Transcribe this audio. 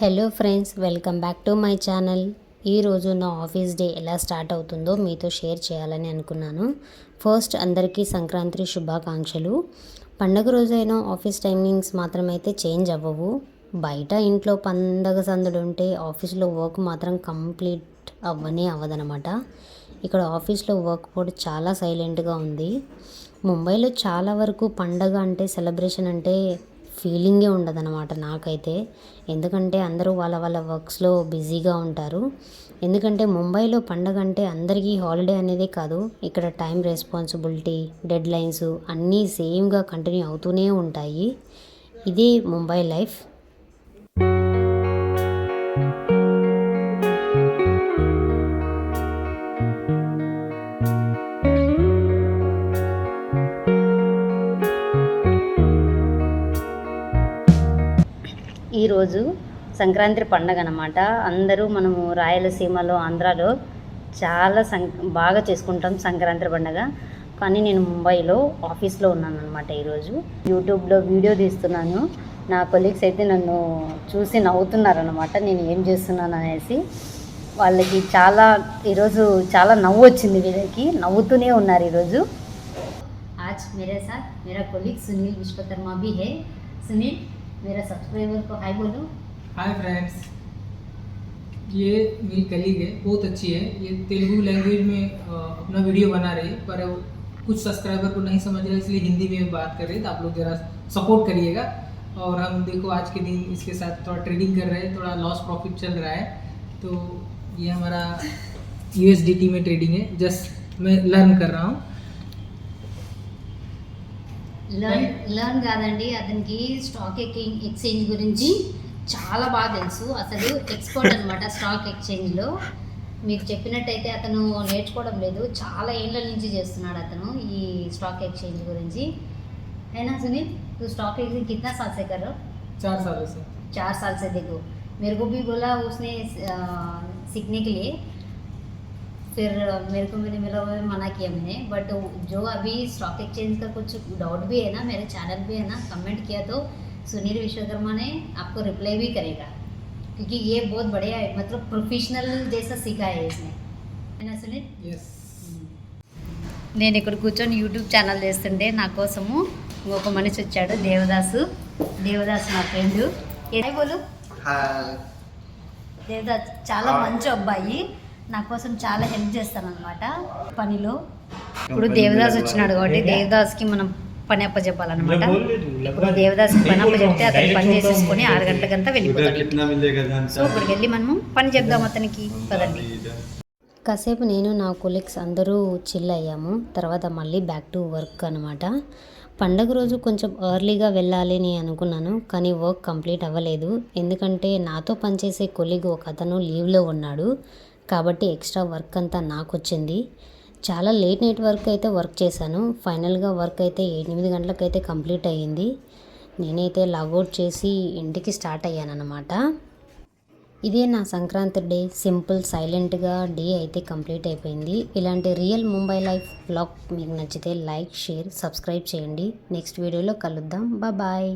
Hello friends, welcome back to my channel. ఈరోజు నా office day ఎలా స్టార్ట్ అవుతుందో మీతో షేర్ చేయాలని అనుకున్నాను. ఫస్ట్ అందరికీ సంక్రాంతి శుభాకాంక్షలు. పండగ రోజైనా ఆఫీస్ టైమింగ్స్ మాత్రమైతే చేంజ్ అవ్వవు. బయట ఇంట్లో పండగ సందడి ఉంటే ఆఫీస్లో వర్క్ మాత్రం కంప్లీట్ అవ్వదనమాట. ఇక్కడ ఆఫీస్లో వర్క్ కూడా చాలా సైలెంట్గా ఉంది. ముంబైలో చాలా వరకు పండగ అంటే సెలబ్రేషన్ అంటే ఫీలింగే ఉండదన్నమాట నాకైతే. ఎందుకంటే అందరూ వాళ్ళ వాళ్ళ వర్క్స్లో బిజీగా ఉంటారు. ఎందుకంటే ముంబైలో పండగ అంటే అందరికీ హాలిడే అనేదే కాదు, ఇక్కడ టైం రెస్పాన్సిబిలిటీ, డెడ్ లైన్స్ అన్నీ సేమ్గా కంటిన్యూ అవుతూనే ఉంటాయి. ఇదే ముంబై లైఫ్. ఈరోజు సంక్రాంతి పండగ అన్నమాట. అందరూ మనము రాయలసీమలో, ఆంధ్రాలో చాలా బాగా చేసుకుంటాం సంక్రాంతి పండగ. కానీ నేను ముంబైలో ఆఫీస్లో ఉన్నాను అనమాట. ఈరోజు యూట్యూబ్లో వీడియో తీస్తున్నాను. నా కొలీగ్స్ అయితే నన్ను చూసి నవ్వుతున్నారనమాట, నేను ఏం చేస్తున్నాను అనేసి. వాళ్ళకి ఈరోజు చాలా నవ్వు వచ్చింది, వీళ్ళకి నవ్వుతూనే ఉన్నారు ఈరోజు. आज मेरे साथ मेरा कोलीग सुनील विश्वकर्मा भी है. सुनील, मेरा सब्सक्राइबर को हाय बोलो. हाय फ्रेंड्स, ये मेरी कलीग है, बहुत अच्छी है. ये तेलुगु लैंग्वेज में अपना वीडियो बना रही है, पर कुछ सब्सक्राइबर को नहीं समझ रहे, इसलिए हिंदी में बात कर रहे हैं. तो आप लोग ज़रा सपोर्ट करिएगा. और हम देखो आज के दिन इसके साथ थोड़ा ट्रेडिंग कर रहे हैं, थोड़ा लॉस प्रॉफिट चल रहा है. तो ये हमारा USDT में ट्रेडिंग है. जस्ट मैं लर्न कर रहा हूँ. లర్న్ కాదండి, అతనికి స్టాక్ ఎక్స్చేంజ్ గురించి చాలా బాగా తెలుసు. అసలు ఎక్స్పర్ట్ అనమాట స్టాక్ ఎక్స్చేంజ్లో. మీకు చెప్పినట్టయితే అతను నేర్చుకోవడం లేదు, చాలా ఏళ్ళ నుంచి చేస్తున్నాడు అతను ఈ స్టాక్ ఎక్స్చేంజ్ గురించి. అయినా సునీల్, तू स्टॉक एक्सचेंज कितना साल से कर रहे हो? 4 सालों से. 4 साल से. देखो, मेरे को भी बोला उसने सीखने के लिए, फिर मेरे को मेरा मना किया मैंने. बट जो अभी स्टॉक एक्सचेंज का कुछ डाउट भी है ना, मेरे चैनल पे है ना, कमेंट किया तो सुनील विश्वकर्मा ने आपको रिप्लाई भी करेगा, क्योंकि ये बहुत बढ़िया है, मतलब प्रोफेशनल जैसा सीखा है इसने, है ना सुनील? Yes. నేను ఇక్కడ కూర్చొని యూట్యూబ్ ఛానల్ చేస్తుంటే నా కోసము ఇంకొక మనిషి వచ్చాడు, దేవదాస్ నా ఫ్రెండ్. ఏ బోలు. దేవదాస్ చాలా మంచి అబ్బాయి, నా కోసం చాలా హెల్ప్ చేస్తానన్నమాట పనిలో. ఇప్పుడు దేవదాస్ వచ్చినాడు కాబట్టి దేవదాస్కి మనం పని అప్పచెప్పాలన్నమాట. ఇప్పుడు దేవదాస్కి పని అప్పచెప్తే అతను పని చేసేసుకొని 6 గంటలకంతా వెళ్ళిపోతాడు. సో ఇప్పటికి వెళ్ళి మనము పని చెప్దాం అతనికి, పదండి. కాసేపు నేను నా కొలీగ్స్ అందరూ చిల్ అయ్యాము. తర్వాత మళ్ళీ బ్యాక్ టు వర్క్ అనమాట. పండగ రోజు కొంచెం ఎర్లీగా వెళ్ళాలి అని అనుకున్నాను, కానీ వర్క్ కంప్లీట్ అవ్వలేదు. ఎందుకంటే నాతో పనిచేసే కొలీగ్ ఒక అతను లీవ్లో ఉన్నాడు, కాబట్టి ఎక్స్ట్రా వర్క్ అంతా నాకు వచ్చింది. చాలా లేట్ నైట్ వర్క్ అయితే వర్క్ చేశాను. ఫైనల్గా వర్క్ అయితే 8 గంటలకైతే కంప్లీట్ అయ్యింది. నేనైతే లాగౌట్ చేసి ఇంటికి స్టార్ట్ అయ్యానన్నమాట. ఇదే నా సంక్రాంతి డే. సింపుల్ సైలెంట్గా డే అయితే కంప్లీట్ అయిపోయింది. ఇలాంటి రియల్ ముంబై లైఫ్ వ్లాగ్ మీకు నచ్చితే లైక్, షేర్, సబ్స్క్రైబ్ చేయండి. నెక్స్ట్ వీడియోలో కలుద్దాం. బాయ్.